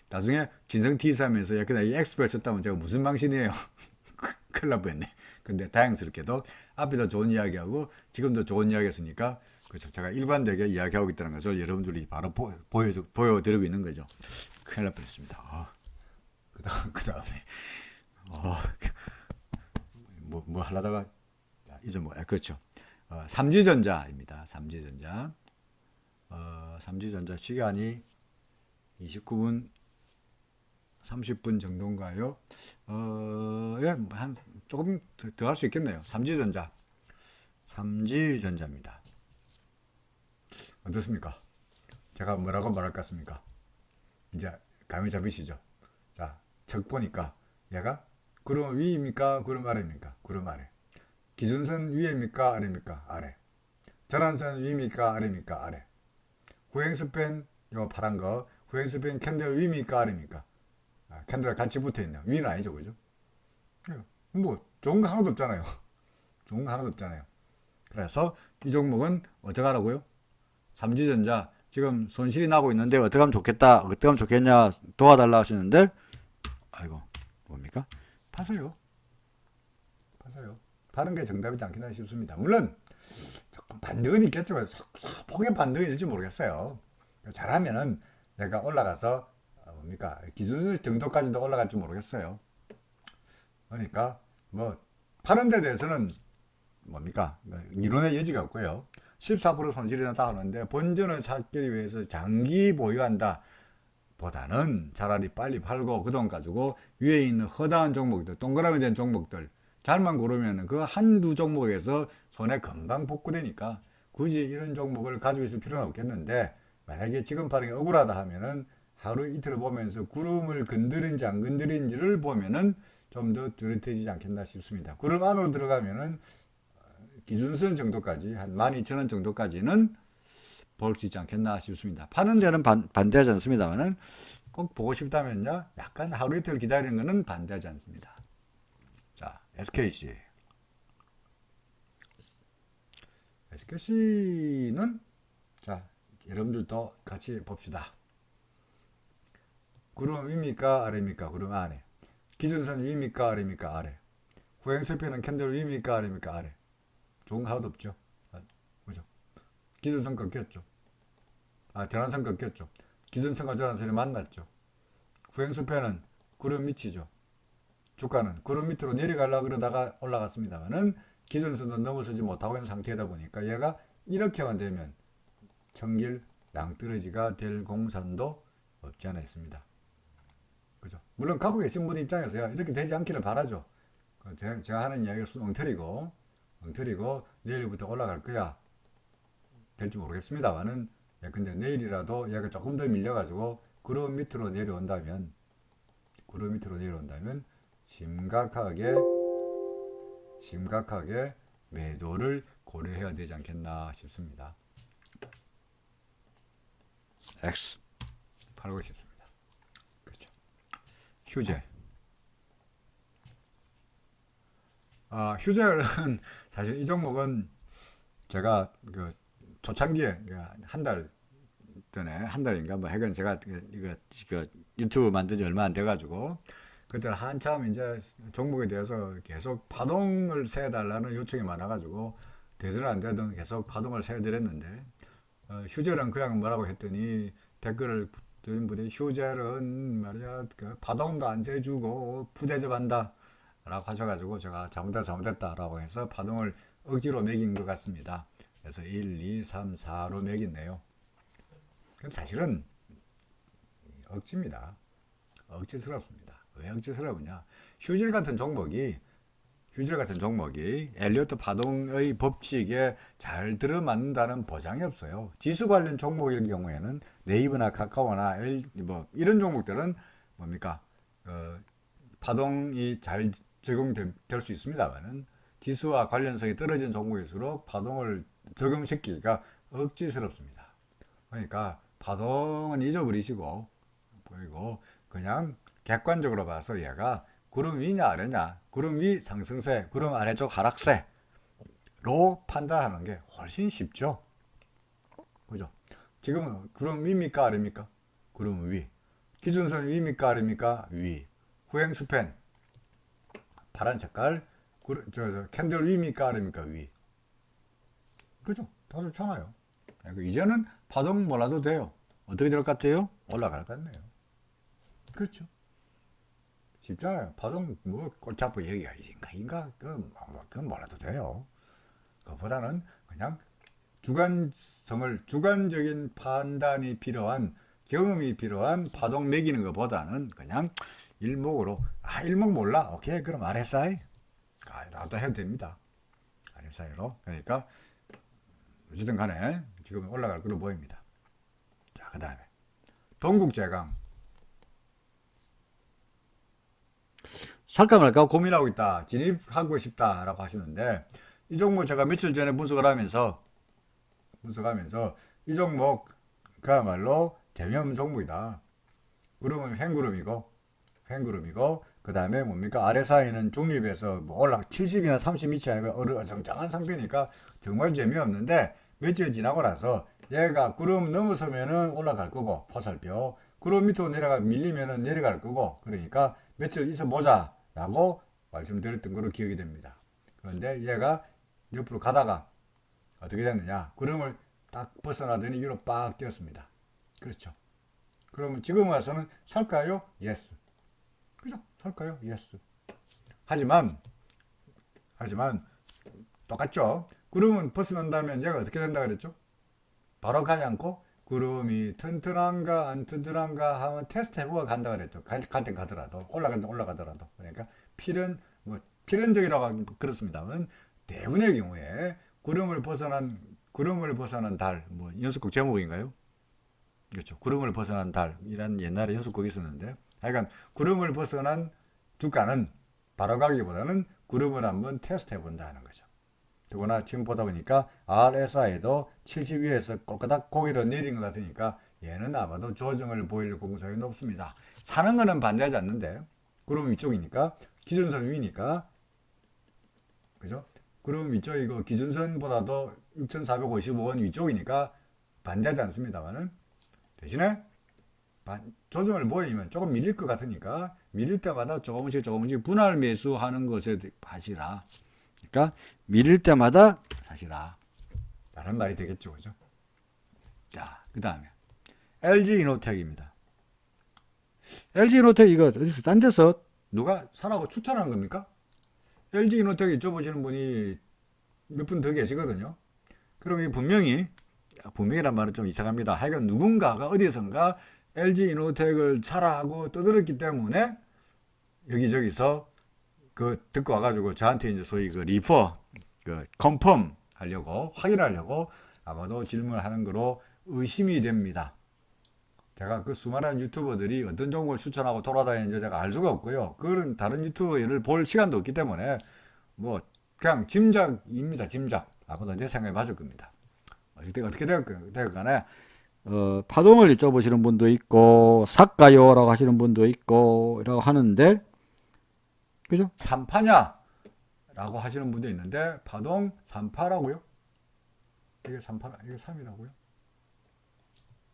나중에 진성 TC 하면서 약간 이 엑스펠 쳤다면 제가 무슨 망신이에요. 큰일 날 뻔했네. 근데 다행스럽게도 앞에서 좋은 이야기하고 지금도 좋은 이야기 했으니까 그렇죠. 제가 일관되게 이야기하고 있다는 것을 여러분들이 바로 보여드리고 있는 거죠. 큰일 날 뻔했습니다. 그 다음에 뭐 하려다가 그렇죠. 삼지전자입니다. 삼지전자 시간이 29분 30분 정도인가요? 예, 한 조금 더 할 수 있겠네요. 삼지전자입니다. 어떻습니까? 제가 뭐라고 말할 것 같습니까? 이제 감이 잡히시죠? 자, 적 보니까 얘가 구름 위입니까? 구름 아래입니까? 구름 아래. 기준선 위입니까? 아래입니까? 아래. 전환선 위입니까? 아래입니까? 아래. 후행스팬 요 파란 거 후행스팬 캔들 위입니까 아래입니까? 캔들과 같이 붙어있네요. 위는 아니죠, 그죠? 뭐 좋은 거 하나도 없잖아요. 좋은 거 하나도 없잖아요. 그래서 이 종목은 어떻게 하라고요? 삼지전자 지금 손실이 나고 있는데 어떻게 하면 좋겠다, 어떻게 하면 좋겠냐 도와달라 하시는데, 아이고 뭡니까? 파세요. 파세요. 파는 게 정답이지 않겠나 싶습니다. 물론 조금 반등은 있겠지만 폭의 반등이 일지 모르겠어요. 잘하면은 내가 올라가서 뭡니까 기준수 정도까지도 올라갈지 모르겠어요. 그러니까 뭐 파는 데 대해서는 뭡니까 이론의 여지가 없고요. 14% 손실이 났다 하는데 본전을 찾기 위해서 장기 보유한다 보다는 차라리 빨리 팔고 그 돈 가지고 위에 있는 허다한 종목들, 동그라미 된 종목들 잘만 고르면 그 한두 종목에서 손에 금방 복구되니까 굳이 이런 종목을 가지고 있을 필요는 없겠는데, 만약에 지금 파는 게 억울하다 하면은 하루 이틀을 보면서 구름을 건드린지 안 건드린지를 보면은 좀 더 뚜렷해지지 않겠나 싶습니다. 구름 안으로 들어가면은 기준선 정도까지 한 12,000원 정도까지는 볼 수 있지 않겠나 싶습니다. 파는 데는 반대하지 않습니다만은 꼭 보고 싶다면요, 약간 하루 이틀 기다리는 것은 반대하지 않습니다. 자, SKC. SKC는 자, 여러분들도 같이 봅시다. 구름 위입니까 아래입니까? 구름 아래. 기준선 위입니까 아래입니까? 아래. 후행설표는 캔들 위입니까 아래입니까? 아래. 좋은 거 하나도 없죠. 그죠? 기준선 꺾였죠. 전환선 꺾였죠. 기준선과 전환선이 만났죠. 후행수표는 구름 밑이죠. 주가는 구름 밑으로 내려가려고 그러다가 올라갔습니다만은 기준선도 넘어서지 못하고 있는 상태다 보니까 얘가 이렇게만 되면 청길 낭떠러지가 될 공산도 없지 않아 있습니다. 그죠? 물론 갖고 계신 분 입장에서요, 이렇게 되지 않기를 바라죠. 제가 하는 이야기가 엉터리고 내일부터 올라갈 거야 될지 모르겠습니다만은, 근데 내일이라도 얘가 조금 더 밀려가지고 구름 밑으로 내려온다면 심각하게 매도를 고려해야 되지 않겠나 싶습니다. X 팔고 싶습니다. 그렇죠. 휴재. 휴재는 사실 이 종목은 제가 그 초창기에 한 달 전에, 한 달인가 뭐 해건 제가 이거 유튜브 만든 지 얼마 안 돼가지고 그때 한참 이제 종목에 대해서 계속 파동을 세달라는 요청이 많아가지고 되든 안 되든 계속 파동을 세드렸는데, 휴재는 그냥 뭐라고 했더니 댓글을 붙인 분이 휴재는 말이야 그 파동도 안 세주고 부대접한다 라고 하셔가지고 제가 잘못했다 라고 해서 파동을 억지로 매긴 것 같습니다. 그래서 1, 2, 3, 4로 매겼네요. 사실은 억지입니다. 억지스럽습니다. 왜 억지스러우냐? 휴질 같은 종목이 엘리어트 파동의 법칙에 잘 들어맞는다는 보장이 없어요. 지수 관련 종목일 경우에는 네이버나 카카오나 뭐 이런 종목들은 뭡니까? 파동이 잘 적용될 수 있습니다만은 지수와 관련성이 떨어진 종목일수록 파동을 적용시키기가 억지스럽습니다. 그러니까 파동은 잊어버리시고 보이고 그냥 객관적으로 봐서 얘가 구름 위냐 아래냐, 구름 위 상승세, 구름 아래쪽 하락세로 판단하는 게 훨씬 쉽죠. 그죠? 지금은 구름 위입니까 아래입니까? 구름 위. 기준선 위입니까 아래입니까? 위. 후행스팬 파란 색깔 캔들 위입니까 아래입니까? 위. 그죠? 다 좋잖아요. 이제는 파동 몰라도 돼요. 어떻게 될 것 같아요? 올라갈 것 같네요. 그렇죠. 쉽잖아요. 파동 뭐 꼴잡고 얘기가 1인가 그건 몰라도 돼요. 그보다는 그냥 주관적인 판단이 필요한, 경험이 필요한 파동 매기는 것보다는 그냥 일목으로 일목 몰라? 오케이 그럼 RSI 나도 해도 됩니다. RSI로. 그러니까 어쨌든 간에 지금 올라갈 걸로 보입니다. 자, 그 다음에 동국제강 살까 말까 고민하고 있다, 진입하고 싶다라고 하시는데, 이 종목 제가 며칠 전에 분석을 하면서 이 종목 그야말로 재미없는 종목이다. 구름은 횡구름이고 그 다음에 뭡니까? 아래 사이는 중립에서 뭐 올라 70이나 30 미치 아니고 어정쩡한 상태니까 정말 재미없는데 며칠 지나고 나서 얘가 구름 넘어서면은 올라갈 거고 포살표 구름 밑으로 밀리면은 내려갈 거고 그러니까 며칠 있어 보자라고 말씀드렸던 거로 기억이 됩니다. 그런데 얘가 옆으로 가다가 어떻게 됐느냐? 구름을 딱 벗어나더니 위로 빡 뛰었습니다. 그렇죠. 그러면 지금 와서는 살까요? 예스. 그죠? 살까요? 예스. 하지만 똑같죠. 구름은 벗어난다면 얘가 어떻게 된다 그랬죠? 바로 가지 않고 구름이 튼튼한가 안 튼튼한가 하면 테스트 해보고 간다 그랬죠. 갈 땐 가더라도 올라가더라도 그러니까 필연적이라고 그렇습니다만 대부분의 경우에 구름을 벗어난 달 연습곡 제목인가요? 그렇죠. 구름을 벗어난 달이란 옛날에 연습곡이 있었는데 하여간 구름을 벗어난 주가는 바로 가기보다는 구름을 한번 테스트 해본다는 거죠. 더구나 지금 보다 보니까 RSI도 70위에서 꼴까닥 고개로 내린 것 같으니까 얘는 아마도 조정을 보일 공산이 높습니다. 사는 거는 반대하지 않는데 구름 위쪽이니까 기준선 위니까 그죠? 구름 위쪽이고 기준선보다도 6,455원 위쪽이니까 반대하지 않습니다만은 대신에 조정을 보이면 조금 밀릴 것 같으니까 밀릴 때마다 조금씩 분할 매수하는 것에 하시라. 그러니까 밀릴 때마다 사시라. 라는 말이 되겠죠. 그죠? 자, 그 다음에 LG 이노텍입니다. LG 이노텍 이거 어디서 딴 데서 누가 사라고 추천한 겁니까? LG 이노텍 여쭤보시는 분이 몇 분 더 계시거든요. 그럼 이 분명히란 말은 좀 이상합니다. 하여간 누군가가 어디선가 LG 이노텍을 사라고 떠들었기 때문에 여기저기서 그 듣고 와가지고 저한테 이제 소위 그 리퍼, 컨펌 하려고 확인하려고 아마도 질문하는 거로 의심이 됩니다. 제가 그 수많은 유튜버들이 어떤 종목을 추천하고 돌아다니는지 제가 알 수가 없고요. 그런 다른 유튜버를 볼 시간도 없기 때문에 뭐 그냥 짐작입니다. 짐작. 아마도 내 생각에 맞을 겁니다. 어떻게 될 간에 파동을 여쭤보시는 분도 있고 삭가요 라고 하시는 분도 있고 라고 하는데 그죠? 3파냐? 라고 하시는 분도 있는데 파동 3파라고요? 이게 3파, 이게 3이라고요?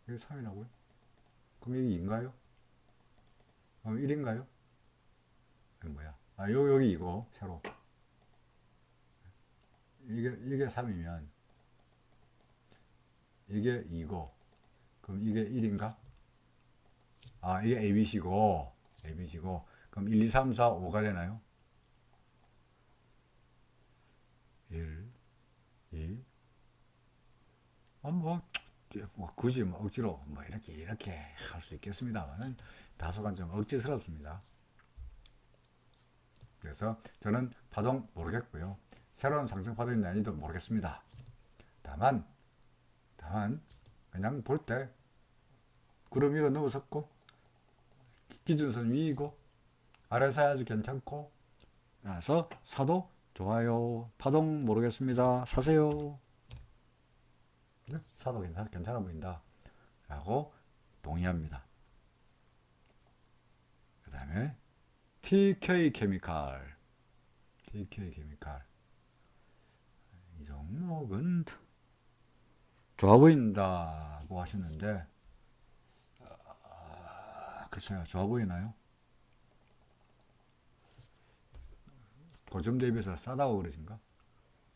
이게 3이라고요? 그럼 이게 2인가요? 1인가요? 이게 뭐야? 여기 이거 새로 이게 3이면 이게 2고 그럼 이게 1인가? 이게 ABC고 그럼 1, 2, 3, 4, 5가 되나요? 1, 2 굳이 억지로 이렇게 할 수 있겠습니다만은 다소간 좀 억지스럽습니다. 그래서 저는 파동 모르겠고요. 새로운 상승 파동이 아닌지도 모르겠습니다. 다만 그냥 볼 때 구름 위로 넘어섰고 기준선 위이고 아래서 아주 괜찮고 그래서 사도 좋아요. 파동 모르겠습니다. 사세요. 사도 괜찮아 보인다 라고 동의합니다. 그 다음에 TK 케미칼 이 종목은 좋아 보인다고 하셨는데 글쎄요, 좋아 보이나요? 고점 대비해서 싸다고 그러신가?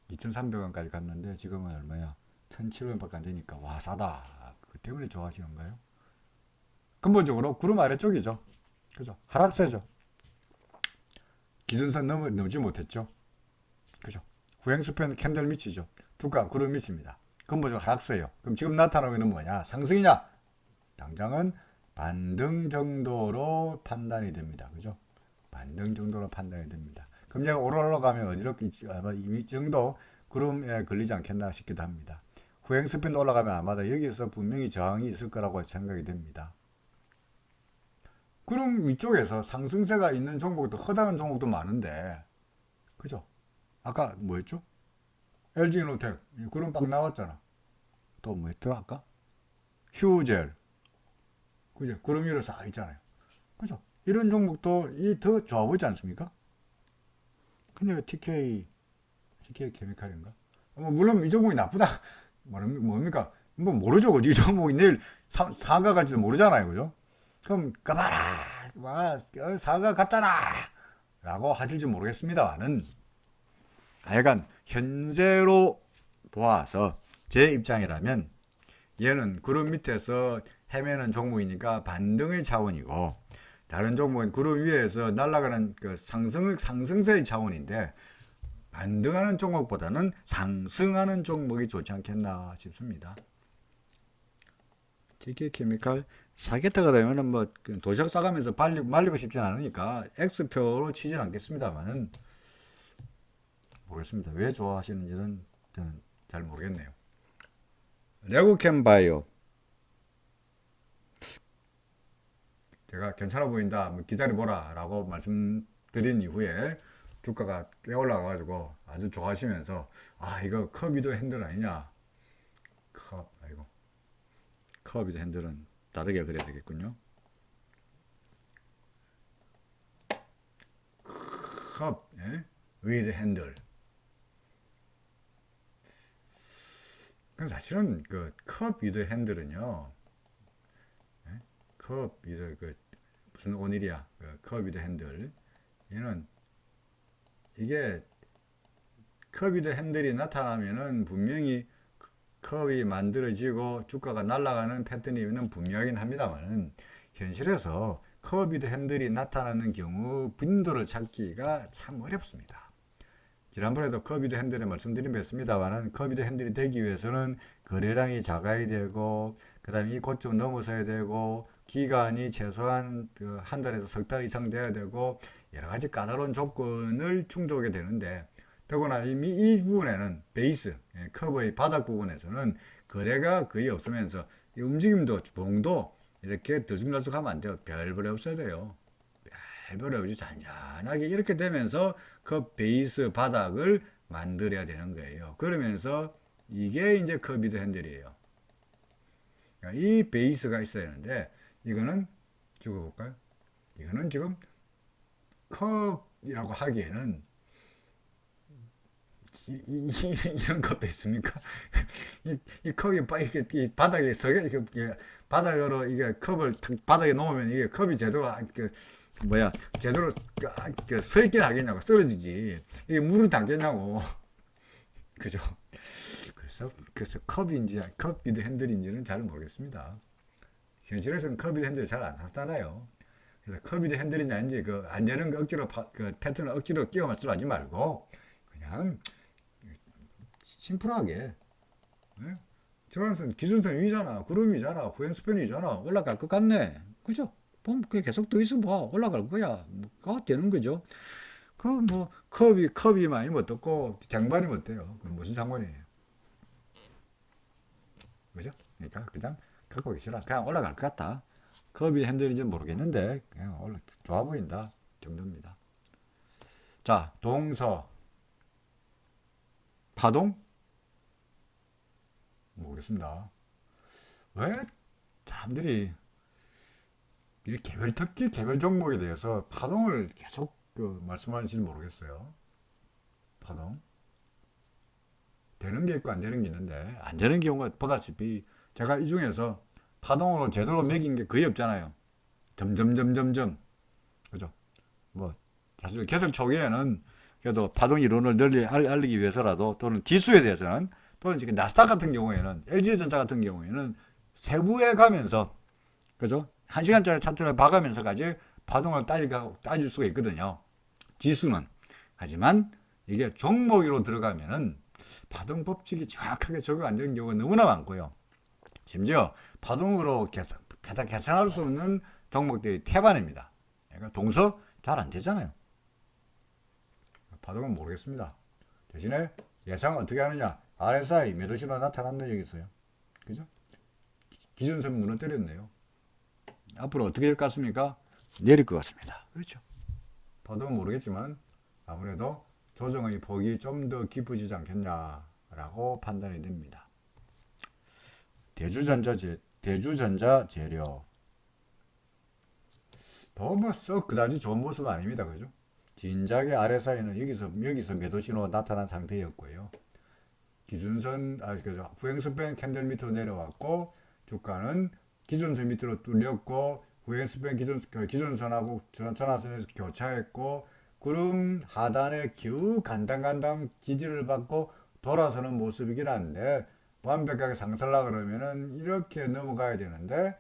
2,300원까지 갔는데 지금은 얼마야? 1,700원밖에 안 되니까 와 싸다. 그 때문에 좋아하시는가요? 근본적으로 구름 아래쪽이죠. 그죠? 하락세죠. 기준선 넘지 못했죠. 그죠? 후행수평 캔들 밑이죠. 주가 구름 밑입니다. 근본적으로 하락세예요. 그럼 지금 나타나고 있는 뭐냐? 상승이냐? 당장은 반등 정도로 판단이 됩니다. 그죠? 반등 정도로 판단이 됩니다. 그럼 얘가 올라가면 어디로 이 정도 구름에 걸리지 않겠나 싶기도 합니다. 후행 스핀도 올라가면 아마도 여기서 분명히 저항이 있을 거라고 생각이 됩니다. 구름 위쪽에서 상승세가 있는 종목도 허당한 종목도 많은데 그죠? 아까 뭐였죠? LG이노텍 구름 빡 나왔잖아. 또 뭐였더라 아까? 휴젤, 그죠? 구름 위로 싹 있잖아요. 그죠? 이런 종목도 이 더 좋아 보이지 않습니까? 근데 TK 케미칼인가? 물론 이 종목이 나쁘다. 뭡니까? 뭐 모르죠, 그죠? 이 종목이 내일 사가 갈지도 모르잖아요, 그죠? 그럼 까봐라, 와, 사가 갔잖아, 라고 하실지 모르겠습니다만은, 하여간 현재로 보아서 제 입장이라면 얘는 구름 밑에서 헤매는 종목이니까 반등의 차원이고, 다른 종목은 구름 위에서 날아가는 그 상승세의 차원인데, 반등하는 종목보다는 상승하는 종목이 좋지 않겠나 싶습니다. TK 케미칼 사겠다 그러면은 뭐 도시락 싸가면서 말리고 싶진 않으니까 X표로 치진 않겠습니다만은, 모르겠습니다. 왜 좋아하시는지는 저는 잘 모르겠네요. 레고캠바이오, 제가 괜찮아 보인다, 기다려보라 라고 말씀드린 이후에 주가가 꽤 올라가가지고 아주 좋아하시면서, 아, 이거 커비도 핸들 아니냐. 커비도 핸들은 다르게 그려야 되겠군요. 컵, 위드 핸들. 사실은 컵 위드 핸들은요, 컵 위드 무슨 오닐이야, 컵 위드 핸들. 얘는 이게 컵 위드 핸들이 나타나면은 분명히 컵이 만들어지고 주가가 날아가는 패턴이면 분명하긴 합니다만은, 현실에서 컵 위드 핸들이 나타나는 경우 빈도를 찾기가 참 어렵습니다. 지난번에도 컵 위드 핸들에 말씀드린 바 있습니다만은, 컵 위드 핸들이 되기 위해서는 거래량이 작아야 되고, 그 다음에 이 고점 넘어서야 되고, 기간이 최소한 한 달에서 석 달 이상 돼야 되고, 여러 가지 까다로운 조건을 충족하게 되는데, 더구나 이미 이 부분에는 베이스, 커브의 바닥 부분에서는 거래가 거의 없으면서 이 움직임도 봉도 이렇게 들쑥날쑥하면 안 돼요. 별별 없어야 돼요. 별별 없이 잔잔하게 이렇게 되면서 그 베이스 바닥을 만들어야 되는 거예요. 그러면서 이게 이제 커비드 핸들이에요. 이 베이스가 있어야 되는데, 이거는 찍어볼까요? 이거는 지금 컵이라고 하기에는 이런 것도 있습니까? 이 컵이 이 바닥에 서게, 바닥으로 이게 컵을 바닥에 놓으면 이게 컵이 제대로 제대로 서 있긴 하겠냐고, 쓰러지지. 이게 물을 담겠냐고. 그죠? 그래서 컵인지 컵 위드 핸들인지는 잘 모르겠습니다. 현실에서는 컵 위드 핸들이 잘 안 나타나요. 그래서 컵 위드 핸들인지 아닌지 안 되는 거 억지로 패턴을 억지로 끼워 맞추지 말고 그냥 심플하게, 저런선 기준선 위잖아, 구름이잖아, 후행스팬이잖아, 올라갈 것 같네, 그죠? 보면 그게 계속 더 있어 봐, 올라갈 거야, 뭐가 되는 거죠. 컵이 많이 어떻고 장반이면 어때요? 그건 무슨 상관이에요, 그죠? 그러니까 그냥 갖고 계시라, 그냥 올라갈 것 같다. 컵이 핸들인지 모르겠는데 그냥 좋아 보인다 정도입니다. 자, 동서 파동? 모르겠습니다. 왜 사람들이 이 개별 종목에 대해서 파동을 계속 말씀하는지 모르겠어요. 파동. 되는 게 있고 안 되는 게 있는데, 안 되는 경우가 보다시피 제가 이 중에서 파동으로 제대로 매긴 게 거의 없잖아요. 점점점점점. 그죠? 사실 개설 초기에는 그래도 파동 이론을 널리 알리기 위해서라도, 또는 지수에 대해서는, 또는 지금 나스닥 같은 경우에는, LG전자 같은 경우에는 세부에 가면서, 그죠? 1시간짜리 차트를 봐가면서까지 파동을 따질 수가 있거든요. 지수는. 하지만 이게 종목으로 들어가면은 파동 법칙이 정확하게 적용 안 되는 경우가 너무나 많고요. 심지어 파동으로 계산할 수 없는 종목들이 태반입니다. 그러니까 동서 잘 안 되잖아요. 파동은 모르겠습니다. 대신에 예상은 어떻게 하느냐? RSI 매도신호 나타났네, 여기 있어요. 그죠? 기준선 무너뜨렸네요. 앞으로 어떻게 될 것 같습니까? 내릴 것 같습니다. 그렇죠? 파동은 모르겠지만 아무래도 조정의 폭이 좀 더 깊어지지 않겠냐라고 판단이 됩니다. 대주전자 대주전자 재료. 더 뭐 썩 그다지 좋은 모습은 아닙니다. 그죠? 진작에 RSI는 여기서 매도 신호가 나타난 상태였고요. 기준선, 그죠? 후행스팬 캔들 밑으로 내려왔고, 주가는 기준선 밑으로 뚫렸고, 후행스팬 기준선하고 전화선에서 교차했고, 구름 하단에 겨우 간당간당 지지를 받고 돌아서는 모습이긴 한데, 완벽하게 상설라 그러면은 이렇게 넘어가야 되는데,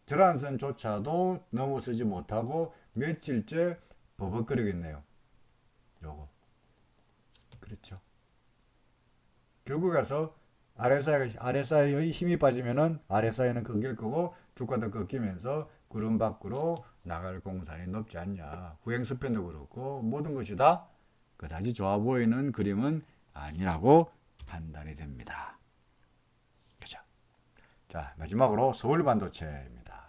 절한선조차도 넘어서지 못하고 며칠째 버벅거리고 있네요. 요거. 그렇죠. 결국 가서 RSI의 힘이 빠지면은 RSI는 꺾일 거고 주가도 꺾이면서 구름 밖으로 나갈 공산이 높지 않냐. 후행 스팬도 그렇고 모든 것이 다 그다지 좋아 보이는 그림은 아니라고 판단이 됩니다. 그죠? 자, 마지막으로 서울 반도체입니다.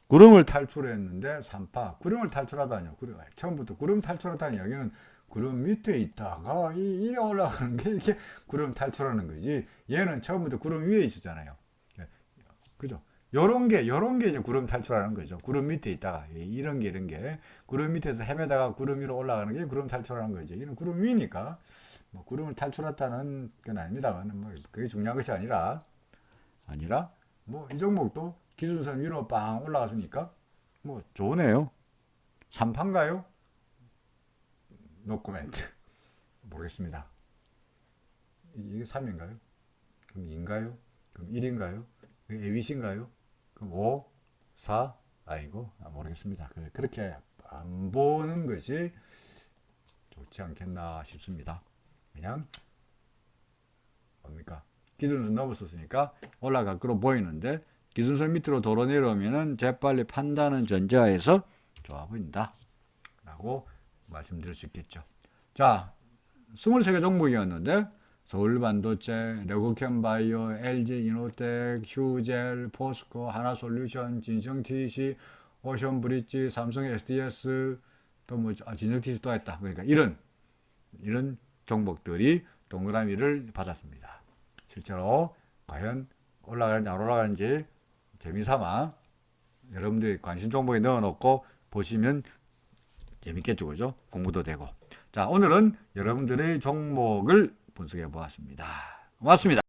구름을 탈출했는데 3파. 구름을 탈출하다니요. 처음부터 구름 탈출하다니 여기는 구름 밑에 있다가 이 올라가는 게 이게 구름 탈출하는 거지. 얘는 처음부터 구름 위에 있었잖아요. 그죠? 요런 게 이제 구름 탈출하는 거죠. 구름 밑에 있다가 이런 게 구름 밑에서 헤매다가 구름 위로 올라가는 게 구름 탈출하는 거죠. 얘는 구름 위니까 뭐 구름을 탈출했다는 건 아닙니다만 뭐 그게 중요한 것이 아니라 뭐 이 종목도 기준선 위로 빵 올라갔으니까 뭐 좋으네요. 3판가요? 노코멘트. 모르겠습니다. 이게 3인가요? 그럼 2인가요? 그럼 1인가요? ABC인가요? 그럼 5, 4? 아이고, 모르겠습니다. 그렇게 안 보는 것이 좋지 않겠나 싶습니다. 그냥 뭡니까? 기준선 넘었었으니까 올라갈 거로 보이는데 기준선 밑으로 도로 내려오면은 재빨리 판단은 전제하에서 좋아 보인다 라고 말씀드릴 수 있겠죠. 자, 23개 종목이었는데 서울반도체, 레고캠바이오, LG이노텍, 휴젤, 포스코, 하나솔루션, 진성TC, 오션브릿지, 삼성 SDS, 또 뭐 진성TC 또 했다. 그러니까 이런 종목들이 동그라미를 받았습니다. 실제로 과연 올라가는지 안 올라가는지 재미삼아 여러분들이 관심 종목에 넣어놓고 보시면 재밌겠죠, 그죠? 공부도 되고. 자, 오늘은 여러분들의 종목을 분석해 보았습니다. 고맙습니다.